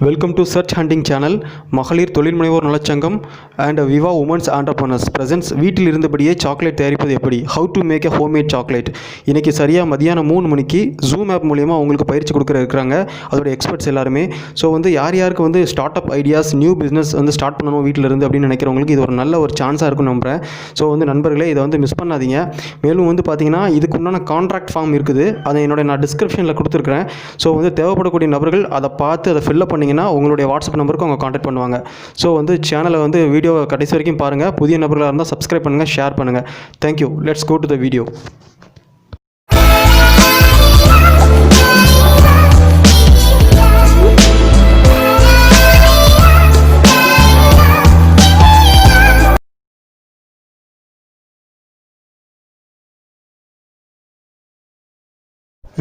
Welcome to search hunting channel. மகளிர் தொழில் முனைவோர் நலச்சங்கம் and WEWA Women's Entrepreneurs presents வீட்டில் இருந்தபடியே சாக்லேட் தயாரிப்பது எப்படி, how to make a homemade chocolate. இன்றைக்கி சரியாக மதியானம் 3 மணிக்கு ஜூம் ஆப் மூலிமா உங்களுக்கு பயிற்சி இருக்கிறாங்க அதோட எக்ஸ்பர்ட்ஸ் எல்லாருமே. ஸோ யார் யாருக்கு start up ideas, new business start பண்ணணும் வீட்டில் இருந்து அப்படின்னு நினைக்கிறவங்களுக்கு இது ஒரு நல்ல ஒரு சான்ஸாக இருக்கும் நம்புகிறேன். ஸோ நண்பர்களே, இதை மிஸ் பண்ணாதீங்க. மேலும் பார்த்தீங்கன்னா இதுக்கு உண்டான கான்ட்ராக்ட் ஃபார்ம் இருக்குது, அதை நான் டிஸ்கிரிப்ஷனில் கொடுத்துருக்குறேன். ஸோ தேவைப்படக்கூடிய நபர்கள் அதை பார்த்து அதை ஃபில்லப் பண்ணிங்கன்னா உங்களுடைய வாட்ஸ்அப் நம்பருக்கு அவங்க கான்டாக்ட் பண்ணுவாங்க. ஸோ சேனலை வீடியோ கடைசி வரைக்கும் பாருங்கள். புதிய நபர்களாக இருந்தால் சப்ஸ்கிரைப் பண்ணுங்கள், ஷேர் பண்ணுங்கள். Thank you. Let's go to the video.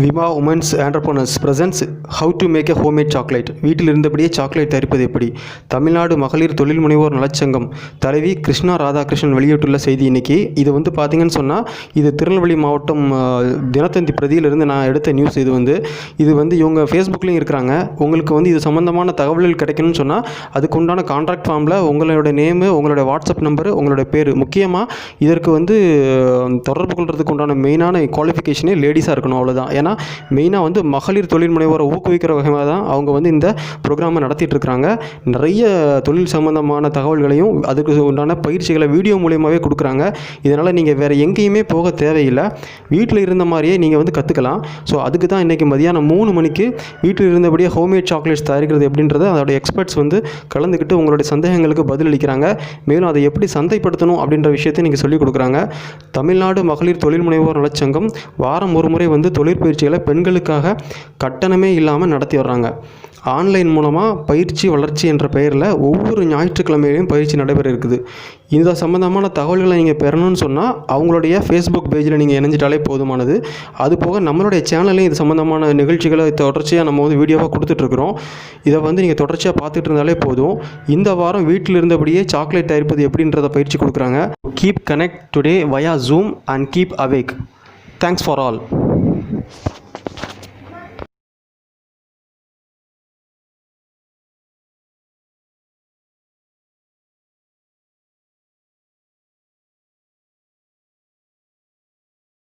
WEWA Women's Entrepreneurs presents how to make a homemade chocolate. வீட்டில் இருந்தபடியே சாக்லேட் தயாரிப்பது எப்படி. தமிழ்நாடு மகளிர் தொழில் முனைவோர் நலச்சங்கம் தலைவி கிருஷ்ணா ராதாகிருஷ்ணன் வெளியிட்டுள்ள செய்தி. இன்னைக்கு இது பார்த்தீங்கன்னு சொன்னால் இது திருநெல்வேலி மாவட்டம் தினத்தந்தி பிரதியிலிருந்து நான் எடுத்த நியூஸ். இது இவங்க ஃபேஸ்புக்லேயும் இருக்கிறாங்க. உங்களுக்கு இது சம்மந்தமான தகவல்கள் கிடைக்கணும்னு சொன்னால் அதுக்கு உண்டான கான்ட்ராக்ட் ஃபார்மில் உங்களோட நேமு, உங்களோட வாட்ஸ்அப் நம்பரு, உங்களோட பேர், முக்கியமாக இதற்கு தொடர்பு கொள்றதுக்கு உண்டான மெயினான குவாலிஃபிகேஷனே லேடிஸாக இருக்கணும், அவ்வளோதான். ஏன்னா மெயினாக மகளிர் தொழில் முனைவோரை ஊக்குவிக்கிற வகையாக தான் அவங்க இந்த ப்ரோக்ராமை நடத்திட்டு இருக்கிறாங்க. நிறைய தொழில் சம்பந்தமான தகவல்களையும் அதுக்கு உண்டான பயிற்சிகளை வீடியோ மூலியமாகவே கொடுக்குறாங்க. இதனால் நீங்கள் வேறு எங்கேயுமே போக தேவையில்லை, வீட்டில் இருந்த மாதிரியே நீங்கள் கற்றுக்கலாம். ஸோ அதுக்கு தான் இன்றைக்கி மதியானம் 3 மணிக்கு வீட்டில் இருந்தபடியே ஹோம்மேட் சாக்லேட்ஸ் தயாரிக்கிறது எப்படின்றத அதோட எக்ஸ்பர்ட்ஸ் கலந்துக்கிட்டு உங்களுடைய சந்தேகங்களுக்கு பதிலளிக்கிறாங்க. மேலும் அதை எப்படி சந்தைப்படுத்தணும் அப்படின்ற விஷயத்தை நீங்கள் சொல்லிக் கொடுக்குறாங்க. தமிழ்நாடு மகளிர் தொழில் முனைவோர் நலச்சங்கம் வாரம் ஒரு முறை தொழிற்பயிற்சிகளை பெண்களுக்காக கட்டணமே இல்லாமல் நடத்தி வர்றாங்க. ஆன்லைன் மூலமாக பயிற்சி வளர்ச்சி என்ற பெயரில் ஒவ்வொரு ஞாயிற்றுக்கிழமையிலையும் பயிற்சி நடைபெற இருக்குது. இந்த சம்மந்தமான தகவல்களை நீங்கள் பெறணும்னு சொன்னால் அவங்களுடைய ஃபேஸ்புக் பேஜில் நீங்கள் இணைஞ்சிட்டாலே போதுமானது. அதுபோக நம்மளுடைய சேனல்லையும் இது சம்மந்தமான நிகழ்ச்சிகளை தொடர்ச்சியாக நம்ம வீடியோவாக கொடுத்துட்ருக்குறோம். இதை நீங்கள் தொடர்ச்சியாக பார்த்துட்டு இருந்தாலே போதும். இந்த வாரம் வீட்டில் இருந்தபடியே சாக்லேட் தயாரிப்பது எப்படின்றத பயிற்சி கொடுக்குறாங்க. Keep connect today via Zoom and keep awake. Thanks for all.